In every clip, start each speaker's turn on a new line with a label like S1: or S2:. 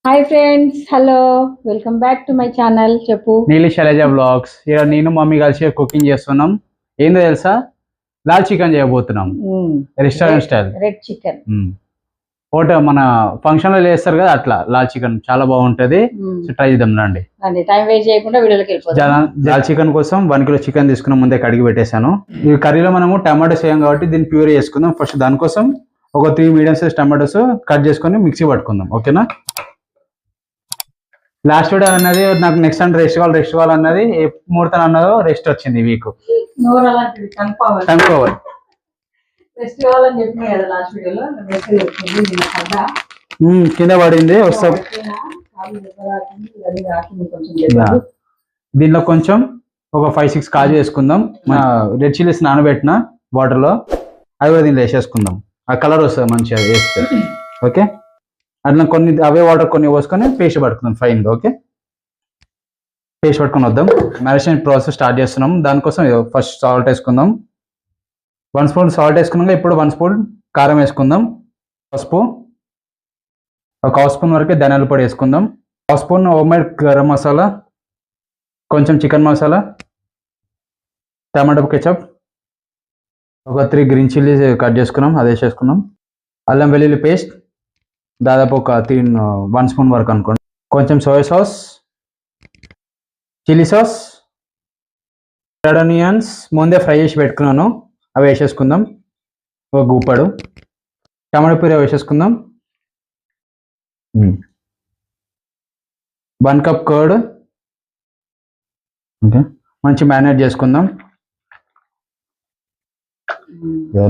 S1: Hi friends, hello, welcome back to my channel. చెప్పు.
S2: నీలి Shailaja blogs. ఇక్కడ నేను మమ్మీ కలిసి కుకింగ్ చేస్తున్నాం. ఏందో తెలుసా, లాల్ చికెన్ చేయబోతున్నాం. Restaurant style
S1: red chicken.
S2: ఒకటి మన ఫంక్షన్ లో చేస్తారు కదా, అట్లా లాల్ చికెన్ చాలా బాగుంటది. ట్రై చేద్దాం రండి.
S1: టైం వేస్ట్ చేయకుండా వీడియోలోకి వెళ్ళిపోతాం.
S2: లాల్ చికెన్ కోసం 1 కిలో చికెన్ తీసుకున్నాం, ముందే కడిగి పెట్టేశాను. ఈ కర్రీలో మనము టమాటోస్ వేయం కాబట్టి దీన్ని ప్యూర్ చేసుకుందాం. ఫస్ట్ దానికోసం ఒక 3 మీడియం సైజ్ టమాటోస్ కట్ చేసుకొని మిక్సీ పట్టుకుందాం. ఓకేనా. లాస్ట్ వీడియో అన్నది నాకు నెక్స్ట్ అంటే రెస్ట్ కావాలి అన్నది ముహూర్తం అన్నదో రెస్ట్ వచ్చింది వీక్. కింద పడింది. వస్తా దీనిలో కొంచెం ఒక 5-6 కాజు వేసుకుందాం. మన రెడ్ చిల్లీస్ నానబెట్టిన వాటర్ లో అవి కూడా దీనిలో వేసేసుకుందాం. ఆ కలర్ వస్తుంది మంచిగా వేస్తే. ఓకే, అట్లా కొన్ని అవే వాటర్ కొన్ని పోసుకొని పేస్ట్ పట్టుకుందాం ఫైన్గా. ఓకే, పేస్ట్ పట్టుకొని వద్దాం. మ్యారినేషన్ ప్రాసెస్ స్టార్ట్ చేస్తున్నాం. దానికోసం ఫస్ట్ సాల్ట్ వేసుకుందాం. 1 స్పూన్ సాల్ట్ వేసుకున్నాక ఇప్పుడు 1 స్పూన్ కారం వేసుకుందాం. పసుపు ఒక 1/2 స్పూన్ వరకు ధనియాల పొడి వేసుకుందాం. 1/2 స్పూన్ హోమ్మేడ్ గరం మసాలా, కొంచెం చికెన్ మసాలా, టమాటో కెచప్, ఒక 3 గ్రీన్ చిల్లీస్ కట్ చేసుకున్నాం, అది వేసేసుకున్నాం. అల్లం వెల్లుల్లి పేస్ట్ దాదాపు ఒక 1 స్పూన్ వరకు అనుకోండి. కొంచెం soya sauce, chilli sauce, red onions ముందే ఫ్రై చేసి పెట్టుకున్నాను, అవి వేసేసుకుందాం. ఒక గుప్పడు టమాటో ప్యూరీ వేసేసుకుందాం. 1 కప్ కర్డ్. ఓకే, మంచి మ్యారినేట్ చేసుకుందాం.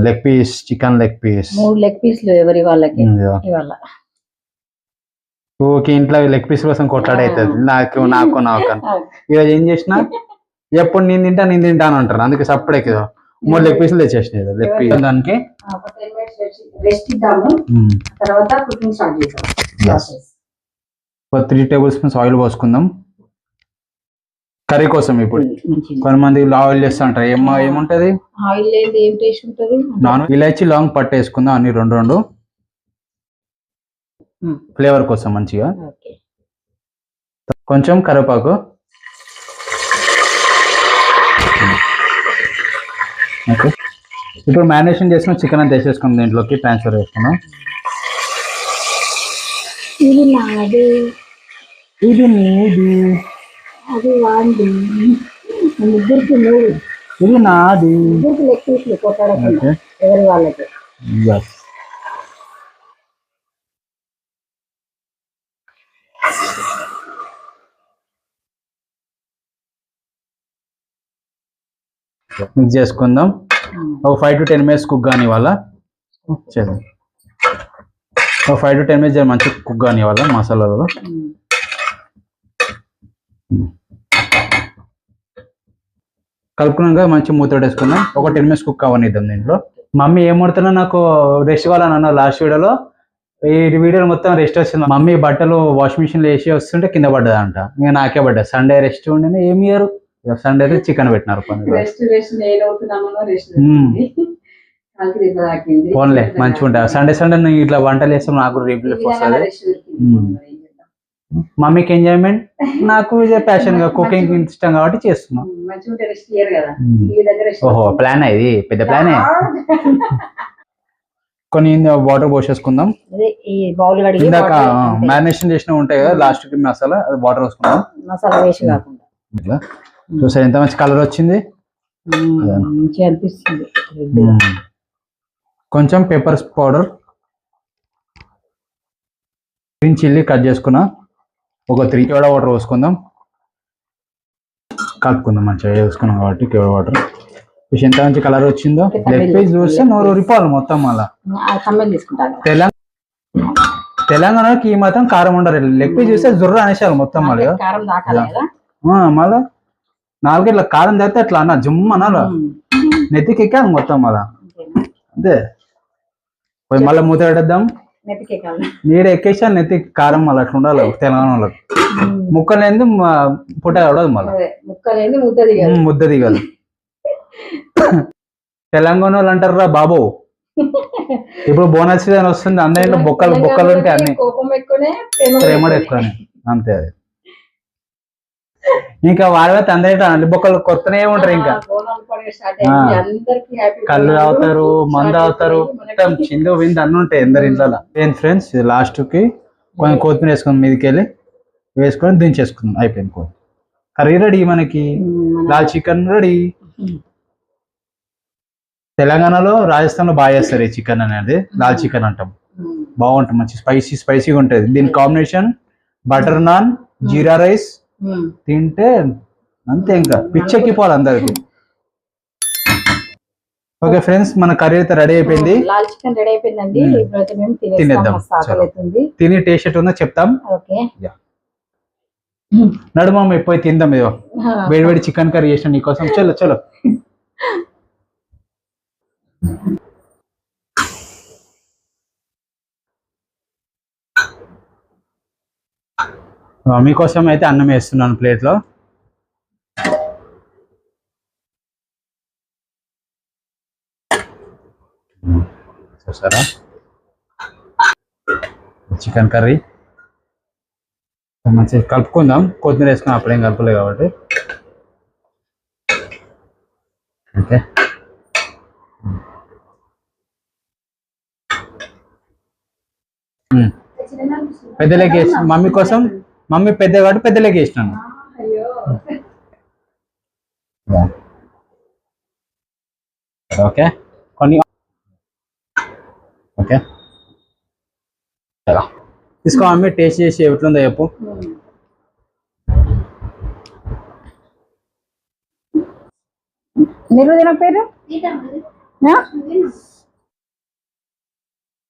S2: Leg piece, chicken leg piece,
S1: 3 leg పీస్లు ఎవరి వాళ్ళకి ఇవాళ.
S2: ఓకే, ఇంట్లో లెగ్ పీస్ కోసం కొట్లాడైతుంది నాకు ఈరోజు ఏం చేసినా ఎప్పుడు నేను తింటాను అంటారు. అందుకే సపరేట్ 3 లెగ్ పీసులు తెచ్చేసినాయి. లెగ్ పీస్ దానికి ఒక 3 టేబుల్ స్పూన్స్ ఆయిల్ పోసుకుందాం కర్రీ కోసం. ఇప్పుడు కొంతమంది ఆయిల్ చేస్తా అంటారు, ఏముంటది నాన్ ఇలాచి లాంగ్ పట్టు వేసుకుందాం అన్ని 2 ఫ్లేవర్ కోసం మంచిగా. కొంచెం కరివేపాకు, ఓకే. ఇప్పుడు మ్యారినేషన్ చేసుకుని చికెన్ అంతా వేసేసుకున్నాం, దీంట్లోకి ట్రాన్స్ఫర్ చేసుకున్నాం.
S1: ఇది నాది,
S2: ఇది నీది,
S1: అది వాడి, ముగ్గురికి 3,
S2: ఇది నాది.
S1: లెగ్ పీస్లు కొట్టాడకుండా ఎవరి వాళ్ళకి.
S2: మిక్స్ చేసుకుందాం. ఒక 5 to 10 minutes కుక్ కానీ వాళ్ళ చేద్దాం. ఒక 5 to 10 minutes మంచిగా కుక్ కానీ వాళ్ళ మసాలాలో. కలుపుకున్నాక మంచి మూత వేసుకుందాం. ఒక 10 minutes కుక్ అవనిద్దాం. దీంట్లో మమ్మీ ఏం పడుతున్నా నాకు రెస్ట్ కావాలని అన్నా లాస్ట్ వీడియోలో. ఈ వీడియోలో మొత్తం రెస్ట్ వచ్చింది. మమ్మీ బట్టలు వాషింగ్ మిషన్లో వేసి వస్తుంటే కింద పడ్డదంట. ఇంకా నాకే పడ్డా. సండే రెస్ట్ ఉండి ఏమి ఇయ్యరు. సండే చికెన్ పెట్టినారు. ఫోన్లే మంచిగా ఉంటాయి. సండే ఇట్లా వంటలు వేస్తాం, నాకు రిలీఫ్ వస్తుంది. మమ్మీకి ఎంజాయ్మెంట్, నాకు ప్యాషన్ గా కుకింగ్ ఇష్టం కాబట్టి చేస్తున్నాం. ఓహో, ప్లాన్ ఇది పెద్ద ప్లానే. కొన్ని వాటర్ పోసేసుకుందాం. ఇందాక మ్యారినేషన్ చేసినవి ఉంటాయి కదా, లాస్ట్ కి మసాలా అది వాటర్ వేసుకుందాం.
S1: మసాలా వేసి కాకుండా
S2: ఇట్లా చూసారు ఎంత మంచి కలర్ వచ్చింది. కొంచెం pepper powder, green chilli cut చేసుకున్నా, ఒక 3 కేవడ వాటర్ పోసుకుందాం. కలుపుకుందాం మంచిగా వేసుకున్నాం కాబట్టి కేవడ వాటర్. ఎంత మంచి కలర్ వచ్చిందో. లెగ్ పీస్ చూస్తే నోరు ఊరిపోవాలి మొత్తం. మళ్ళా తెలంగాణకి ఈ మాత్రం కారం ఉండరు. లెగ్ పీస్ చూస్తే జుర్ర అనేసారు మొత్తం. మళ్ళీ మళ్ళా 4 ఇట్లా కారం తెస్తే అట్లా అన్న జుమ్ అనాలి, నెత్తికి ఎక్కాలి మొత్తం. మళ్ళా అంతే. మళ్ళీ మూత పెట్టేద్దాం. నీడ ఎక్కేసాను నెత్తి కారం. మళ్ళీ అట్లా ఉండాలి తెలంగాణ వాళ్ళకి. ముక్కలేంది పుట్ట కడదు, మళ్ళీ ముద్ద దిగదు. తెలంగాణ వాళ్ళు అంటారు రా బాబు, ఇప్పుడు బోనస్ సీజన్ వస్తుంది, అందరిలో బొక్కలు ఉంటాయి. అన్ని
S1: ఎక్కువనే
S2: ప్రేమ కూడా ఎక్కువనే, అంతే అది. ఇంకా వాళ్ళ అందరి అన్ని బొక్కలు కొత్తనే ఉంటారు. ఇంకా కళ్ళు తాగుతారు, మందు తాగుతారు, మొత్తం చిందు విందు అన్నీ ఉంటాయి అందరి ఇంట్లో. ఫ్రెండ్స్ ఇది లాస్ట్ కి కొంచెం కొత్తిమీర వేసుకుని మీదకి వెళ్ళి వేసుకొని దించేసుకుందాం. అయిపోయింది కర్రీ రెడీ, మనకి లాల్ చికెన్ రెడీ. తెలంగాణలో రాజస్థాన్ లో బాగా చేస్తారు ఈ చికెన్ అనేది, లాల్ చికెన్ అంటాం. బాగుంటుంది, మంచి స్పైసీగా ఉంటుంది. దీని కాంబినేషన్ బటర్ నాన్, జీరా రైస్ తింటే అంతే, ఇంకా పిచ్చెక్కిపోవాలి అందరికి. ఓకే ఫ్రెండ్స్, మన కర్రీ అయితే రెడీ అయిపోయింది.
S1: లాల్ చికెన్ రెడీ అయిపోయిందండి. ఇప్పుడైతే మేము
S2: తినేద్దాం. తిని టేస్ట్ ఎట్టుందో చెప్తాం.
S1: ఓకే
S2: నడుమమ్మ పోయి తిందాం. ఇదో వేడి వేడి చికెన్ కర్రీ చేసిన నీకోసం. చలో చలో. మీకోసం అయితే అన్నం వేస్తున్నాను ప్లేట్లో. చూసారా చికెన్ కర్రీ మంచిగా కలుపుకుందాం. కొత్తిమీర వేసుకుని అప్పుడేం కలపలేదు కాబట్టి. ఓకే పెద్దలోకి వేసిన మమ్మీ కోసం, మమ్మీ పెద్ద కాబట్టి పెద్దలోకి వేసినాను. ఓకే కొన్ని ఓకే తీసుకో మమ్మీ, టేస్ట్ చేసి ఎట్లుందో చెప్పు.
S1: మీరు తినకపోయారు?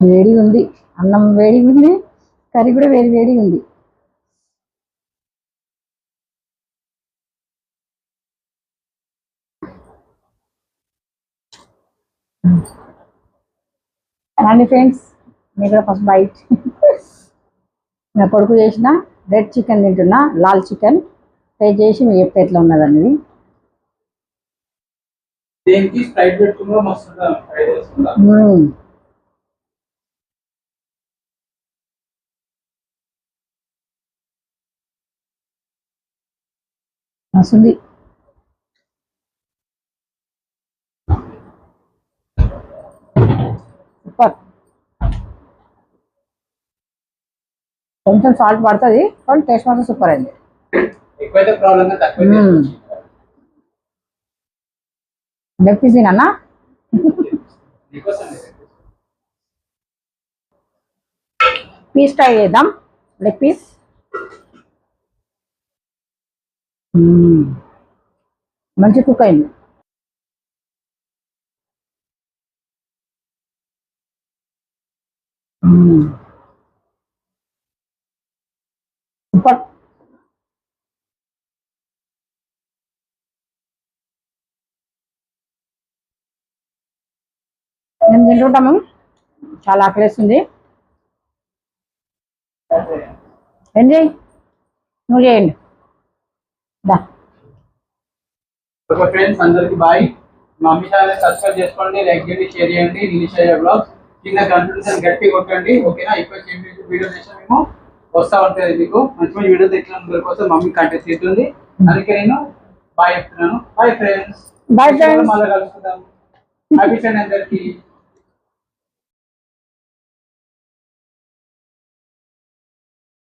S1: వేడి ఉంది, అన్నం వేడి ఉంది, కర్రీ కూడా వేడి వేడి ఉంది. రండి ఫ్రెండ్స్, మీరు కూడా ఫస్ట్ బైట్. నా కొడుకు చేసిన రెడ్ చికెన్ తింటున్నా, లాల్ చికెన్ టేస్ట్ చేసి మీరు చెప్తే ఎట్లా ఉన్నది అనేది. మస్తుంది. సూపర్. కొంచెం సాల్ట్ పడుతుంది కానీ టేస్ట్ మాత్రం సూపర్ అయింది. లెగ్ పీస్ తినన్నా? పీస్ ట్రై చేద్దాం. లెగ్ పీస్ మంచి కుక్ అయింది. సూపర్. మేము తింటుంటాము, చాలా ఆకలిస్తుంది. ఏం చేయి, నువ్వు చేయండి.
S2: ఫ్రెండ్స్ అందరికి బాయ్. మా మమ్మీ ఛానల్ సబ్స్క్రైబ్ చేసుకోండి, లైక్ చేయండి, షేర్ చేయండి. నిలిషయ్య బ్లాగ్స్ కింద కన్ఫ్యూజన్ గట్టి కొట్టండి. ఓకేనా? ఇప్పుడు వీడియో చేసిన మేము వస్తా ఉంటుంది మీకు మంచి మంచి వీడియో తెచ్చిన కోసం మమ్మీ కంటెంట్ తింటుంది. అందుకే నేను బాయ్ చెప్తున్నాను. Bye friends.
S1: బాయ్ ఫ్రెండ్స్,
S2: మళ్ళీ కలుసుకుందాం. హ్యాపీ సండే అందరికి.